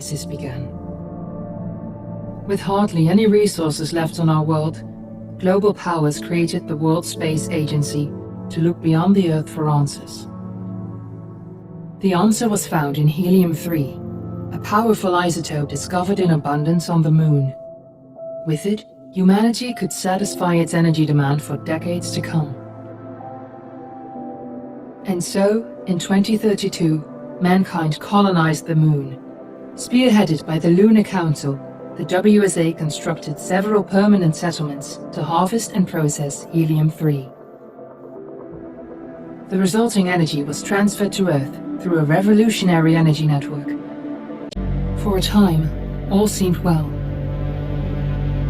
crisis began. With hardly any resources left on our world, global powers created the World Space Agency to look beyond the Earth for answers. The answer was found in helium-3, a powerful isotope discovered in abundance on the Moon. With it, humanity could satisfy its energy demand for decades to come. And so, in 2032, mankind colonized the Moon. Spearheaded by the Lunar Council, the WSA constructed several permanent settlements to harvest and process helium-3. The resulting energy was transferred to Earth through a revolutionary energy network. For a time, all seemed well.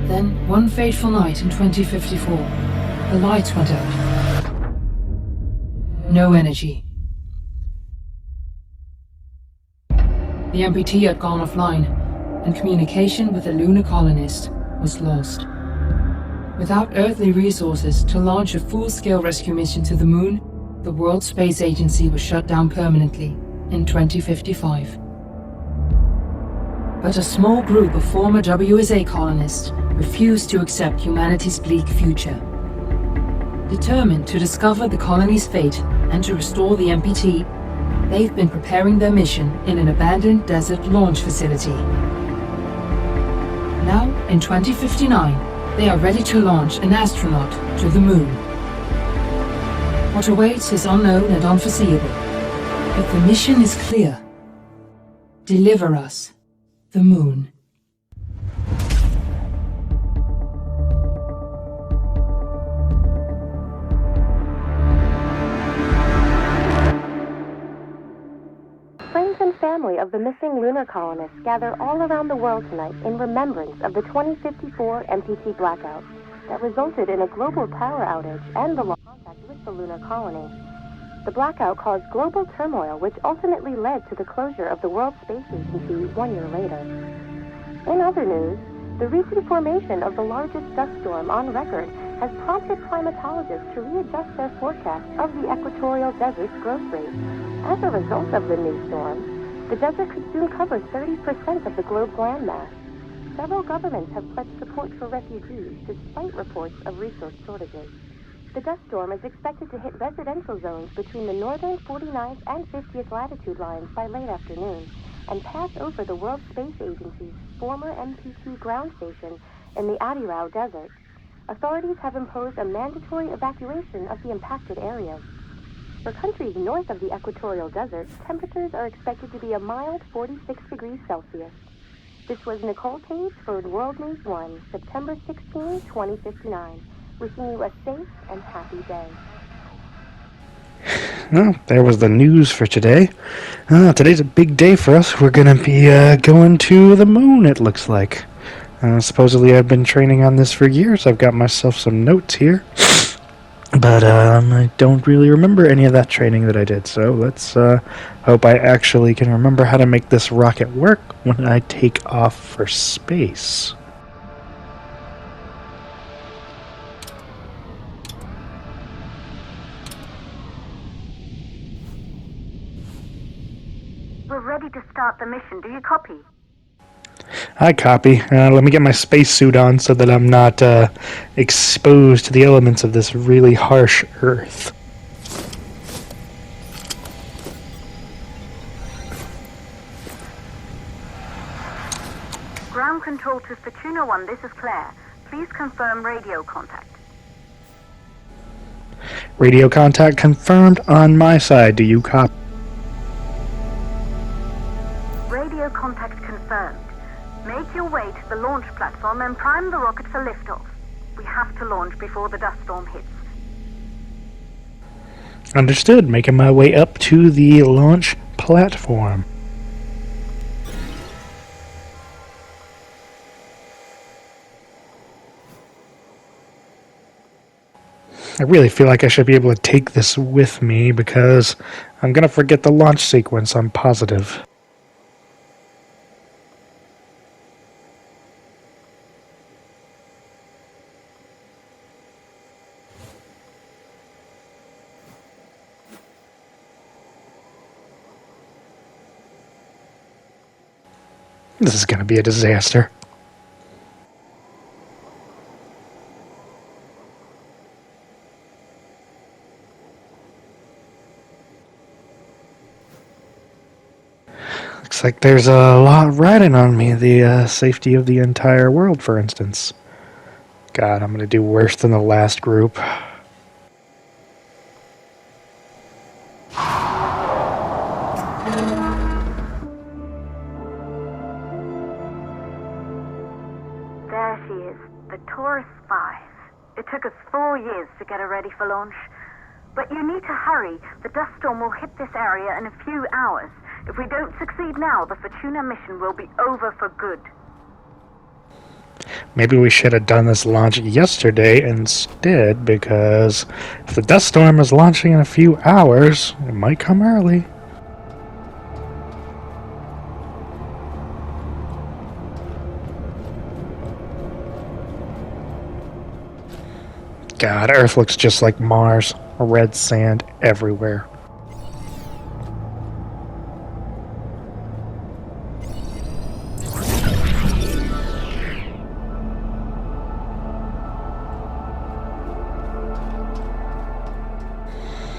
Then, one fateful night in 2054, the lights went out. No energy. The MPT had gone offline, and communication with the lunar colonist was lost. Without earthly resources to launch a full-scale rescue mission to the Moon, the World Space Agency was shut down permanently in 2055. But a small group of former WSA colonists refused to accept humanity's bleak future. Determined to discover the colony's fate and to restore the MPT, they've been preparing their mission in an abandoned desert launch facility. Now, in 2059, they are ready to launch an astronaut to the Moon. What awaits is unknown and unforeseeable, but the mission is clear. Deliver us the Moon. Friends and family of the missing lunar colonists gather all around the world tonight in remembrance of the 2054 MPT blackout that resulted in a global power outage and the loss of contact with the lunar colony. The blackout caused global turmoil, which ultimately led to the closure of the World Space Agency 1 year later. In other news, the recent formation of the largest dust storm on record has prompted climatologists to readjust their forecast of the equatorial desert's growth rate. As a result of the new storm, the desert could soon cover 30% of the globe's landmass. Several governments have pledged support for refugees despite reports of resource shortages. The dust storm is expected to hit residential zones between the northern 49th and 50th latitude lines by late afternoon and pass over the World Space Agency's former MPT ground station in the Adirau Desert. Authorities have imposed a mandatory evacuation of the impacted areas. For countries north of the equatorial desert, temperatures are expected to be a mild 46 degrees Celsius. This was Nicole Page for World News 1, September 16, 2059. Wishing you a safe and happy day. Well, there was the news for today. Today's a big day for us. We're going to be going to the Moon, it looks like. Supposedly I've been training on this for years. I've got myself some notes here. But I don't really remember any of that training that I did. So let's hope I actually can remember how to make this rocket work when I take off for space. We're ready to start the mission. Do you copy? I copy. Let me get my spacesuit on so that I'm not exposed to the elements of this really harsh Earth. Ground control to Fortuna 1, this is Claire. Please confirm radio contact. Radio contact confirmed on my side. Do you copy? Radio contact confirmed. Make your way to the launch platform and prime the rocket for liftoff. We have to launch before the dust storm hits. Understood. Making my way up to the launch platform. I really feel like I should be able to take this with me because I'm going to forget the launch sequence, I'm positive. This is going to be a disaster. Looks like there's a lot riding on me. The safety of the entire world, for instance. God, I'm going to do worse than the last group. There she is, the Taurus 5. It took us 4 years to get her ready for launch. But you need to hurry. The dust storm will hit this area in a few hours. If we don't succeed now, the Fortuna mission will be over for good. Maybe we should have done this launch yesterday instead, because if the dust storm is launching in a few hours, it might come early. God, Earth looks just like Mars. Red sand everywhere.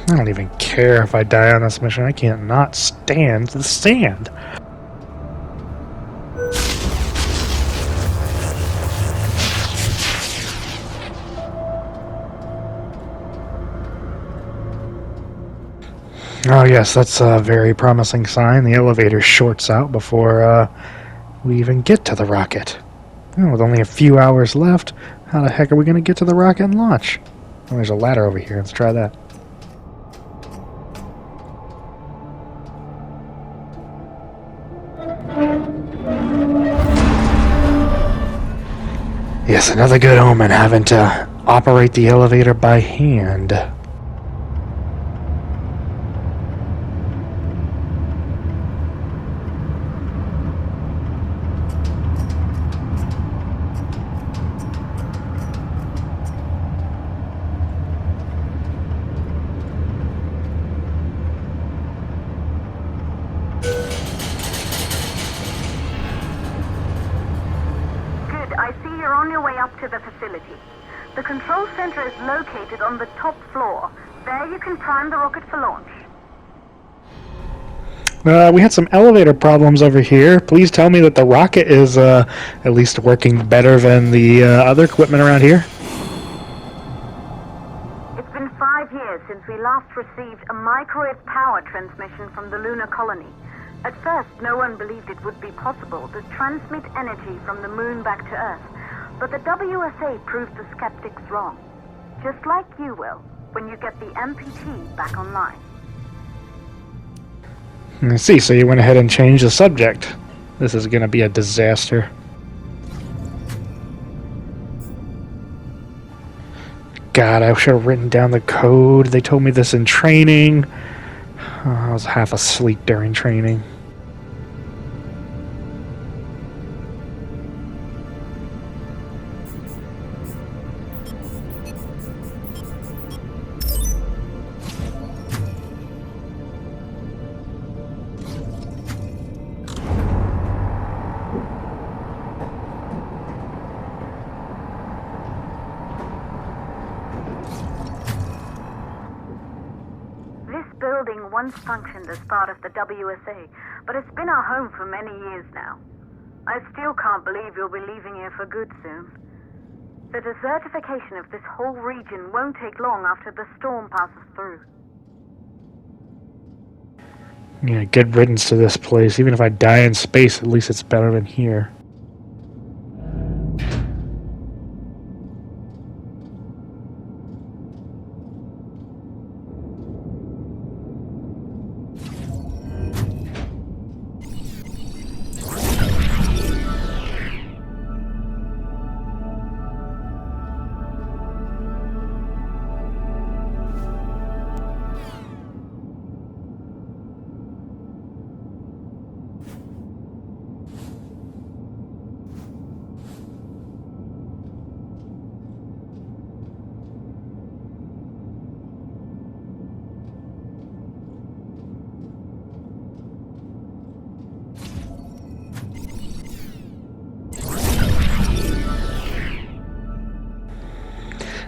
I don't even care if I die on this mission. I can't not stand the sand. Oh yes, that's a very promising sign. The elevator shorts out before we even get to the rocket. Oh, with only a few hours left, how the heck are we going to get to the rocket and launch? Oh, there's a ladder over here. Let's try that. Yes, another good omen, having to operate the elevator by hand. To the facility. The control center is located on the top floor. There you can prime the rocket for launch. We had some elevator problems over here. Please tell me that the rocket is at least working better than the other equipment around here. It's been 5 years since we last received a microwave power transmission from the lunar colony. At first, no one believed it would be possible to transmit energy from the moon back to Earth. But the WSA proved the skeptics wrong. Just like you will, when you get the MPT back online. I see, so you went ahead and changed the subject. This is going to be a disaster. God, I should have written down the code. They told me this in training. Oh, I was half asleep during training. Once functioned as part of the WSA, but it's been our home for many years now. I still can't believe you'll be leaving here for good soon. The desertification of this whole region won't take long after the storm passes through. Yeah, good riddance to this place. Even if I die in space, at least it's better than here.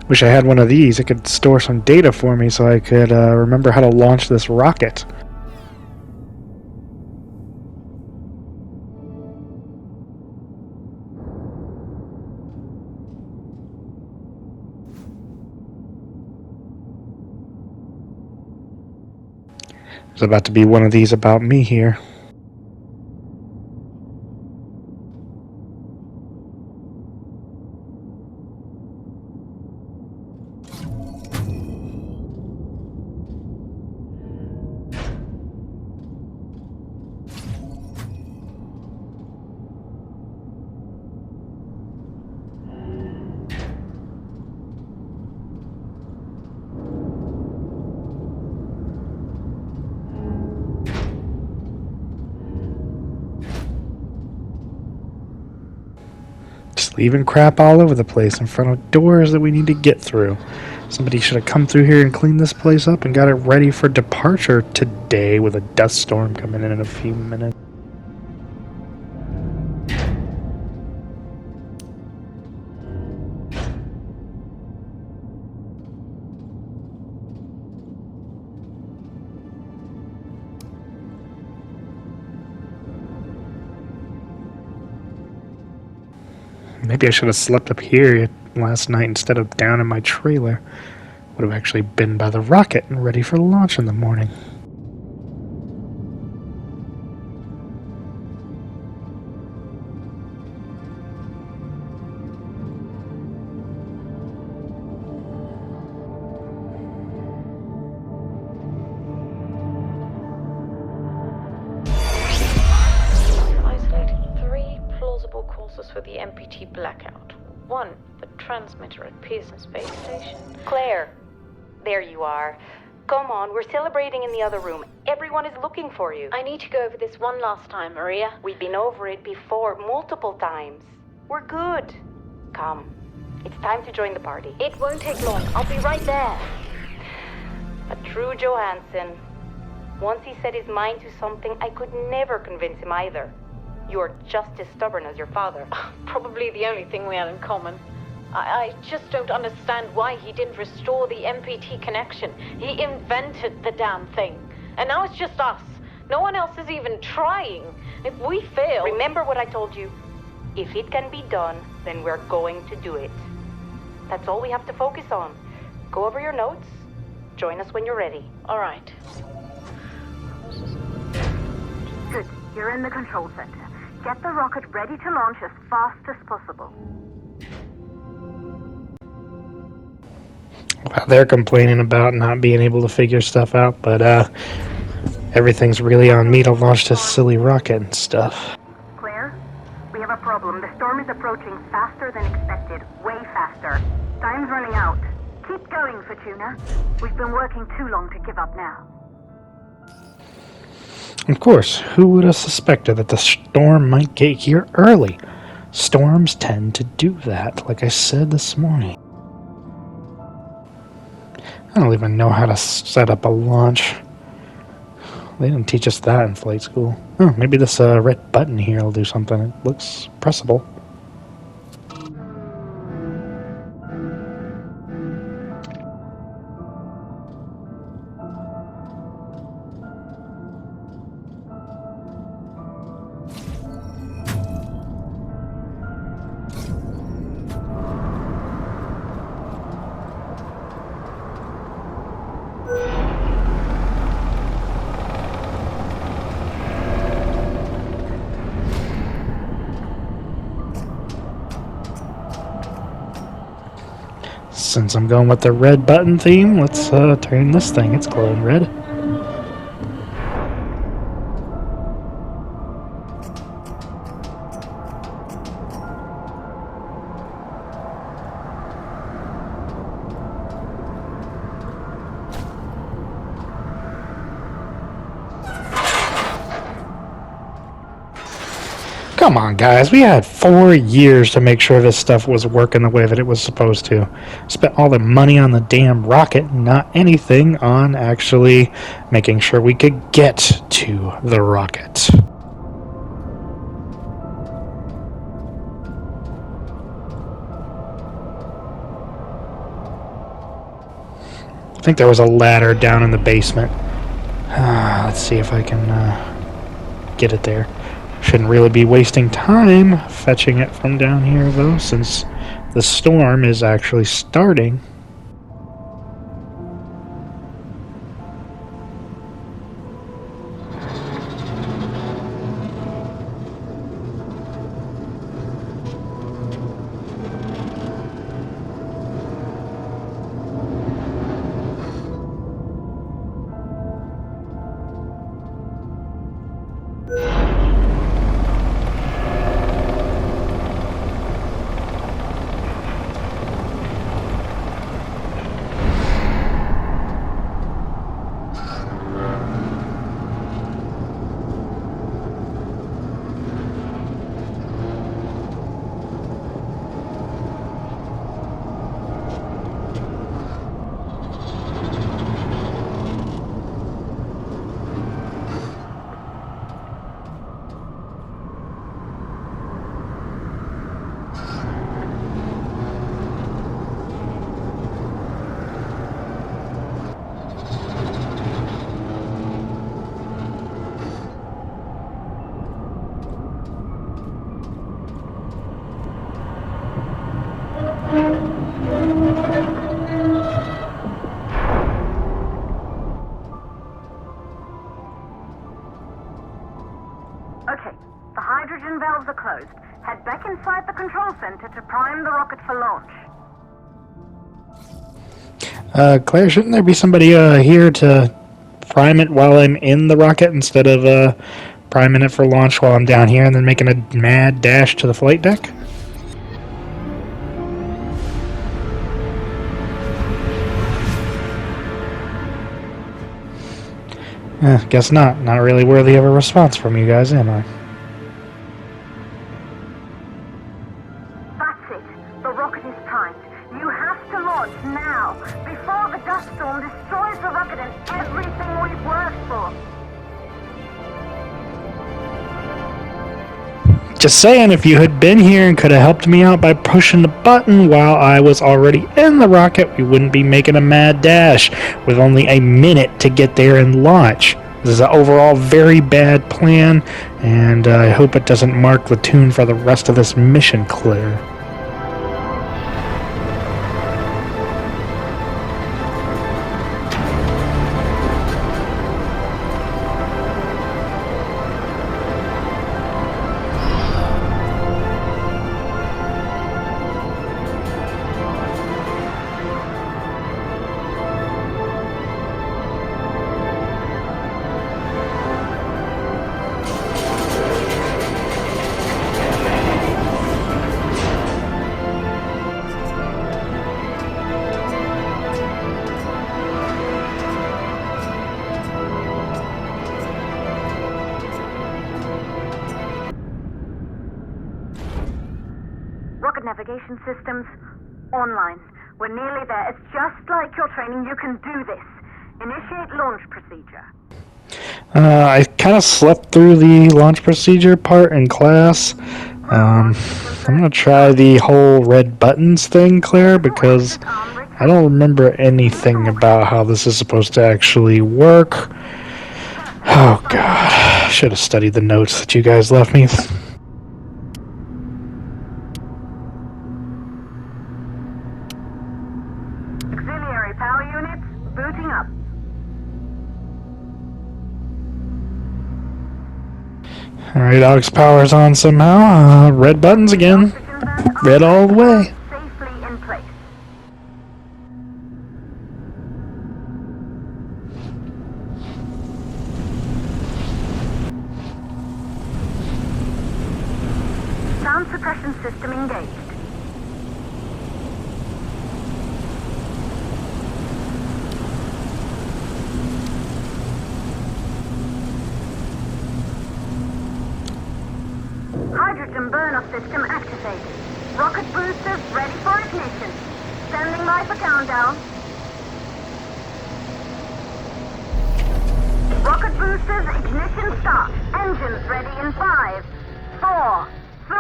Wish I had one of these. It could store some data for me so I could remember how to launch this rocket. There's about to be one of these about me here. Just leaving crap all over the place in front of doors that we need to get through. Somebody should have come through here and cleaned this place up and got it ready for departure today with a dust storm coming in a few minutes. Maybe I should have slept up here last night instead of down in my trailer. Would have actually been by the rocket and ready for launch in the morning. For the MPT blackout. 1, the transmitter at Pearson Space Station. Claire, there you are. Come on, we're celebrating in the other room. Everyone is looking for you. I need to go over this one last time, Maria. We've been over it before, multiple times. We're good. Come, it's time to join the party. It won't take long. I'll be right there. A true Johansson. Once he set his mind to something, I could never convince him either. You're just as stubborn as your father. Probably the only thing we had in common. I just don't understand why he didn't restore the MPT connection. He invented the damn thing. And now it's just us. No one else is even trying. If we fail... Remember what I told you. If it can be done, then we're going to do it. That's all we have to focus on. Go over your notes. Join us when you're ready. All right. Good. You're in the control center. Get the rocket ready to launch as fast as possible. Well, they're complaining about not being able to figure stuff out, but everything's really on me to launch this silly rocket and stuff. Claire, we have a problem. The storm is approaching faster than expected. Way faster. Time's running out. Keep going, Fortuna. We've been working too long to give up now. Of course, who would have suspected that the storm might get here early? Storms tend to do that, like I said this morning. I don't even know how to set up a launch. They didn't teach us that in flight school. Oh, maybe this red button here will do something. It looks pressable. Since I'm going with the red button theme, let's turn this thing. It's glowing red. Come on, guys. We had 4 years to make sure this stuff was working the way that it was supposed to. Spent all the money on the damn rocket, not anything on actually making sure we could get to the rocket. I think there was a ladder down in the basement. Let's see if I can get it there. Shouldn't really be wasting time fetching it from down here, though, since the storm is actually starting. Okay, the hydrogen valves are closed. Head back inside the control center to prime the rocket for launch. Claire, shouldn't there be somebody here to prime it while I'm in the rocket instead of priming it for launch while I'm down here and then making a mad dash to the flight deck? Guess not. Not really worthy of a response from you guys, am I? That's it. The rocket is primed. You have to launch now, before the dust storm destroys the rocket and everything we've worked for. Just saying, if you had been here and could have helped me out by pushing the button while I was already in the rocket, we wouldn't be making a mad dash with only a minute to get there and launch. This is an overall very bad plan, and I hope it doesn't mark the tune for the rest of this mission, Claire. Rocket navigation systems online. We're nearly there. It's just like your training. You can do this. Initiate launch procedure. I kind of slept through the launch procedure part in class. I'm going to try the whole red buttons thing, Claire, because I don't remember anything about how this is supposed to actually work. Oh, God. Should have studied the notes that you guys left me. Auxiliary power units booting up. Alright, aux power's on somehow. Red buttons again. Red all the way. Safely in place. Sound suppression system engaged. Hydrogen burn-off system activated. Rocket boosters ready for ignition. Standing by for countdown. Rocket boosters ignition start. Engines ready in 5, 4, 3,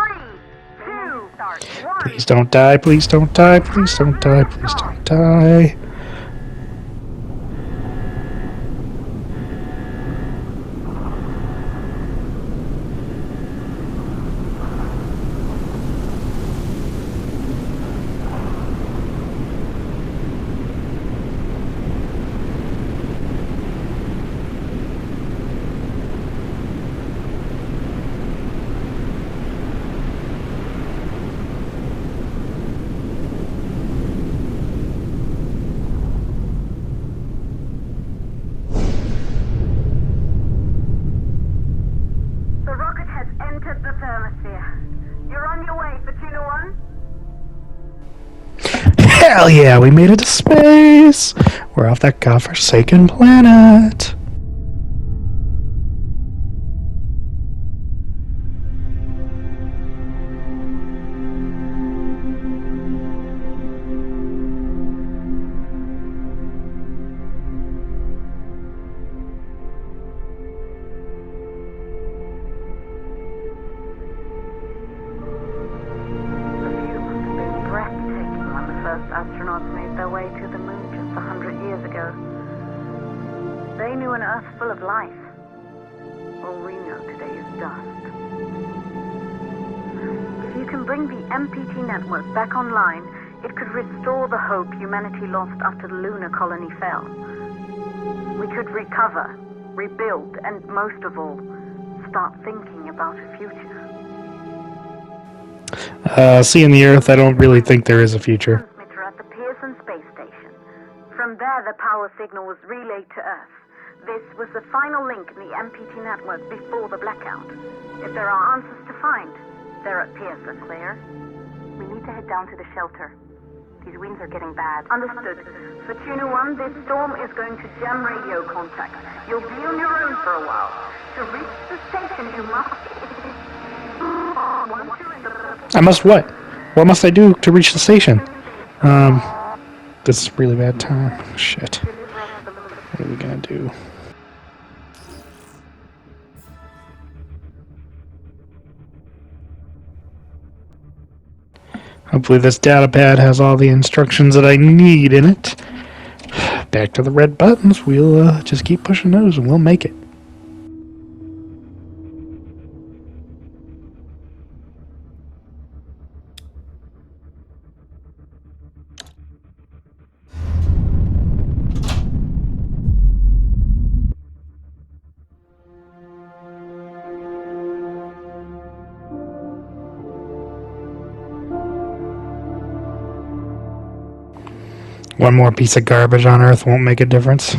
2, start. 1. Please don't die, please don't die, please don't die, please don't die. Hell yeah, we made it to space! We're off that godforsaken planet! Astronauts made their way to the moon just 100 years ago. They knew an Earth full of life. All we know today is dust. If you can bring the MPT network back online, it could restore the hope humanity lost after the lunar colony fell. We could recover, rebuild, and most of all, start thinking about a future. Seeing the Earth, I don't really think there is a future. At the Pearson space station. From there, the power signal was relayed to Earth. This was the final link in the MPT network before the blackout. If there are answers to find, they're at Pearson. Claire, we need to head down to the shelter. These winds are getting bad. Understood. For Tuna 1, this storm is going to jam radio contact. You'll be on your own for a while. To reach the station, you must... I must what? What must I do to reach the station? This is really bad time. Shit. What are we gonna do? Hopefully this data pad has all the instructions that I need in it. Back to the red buttons. We'll just keep pushing those and we'll make it. One more piece of garbage on Earth won't make a difference.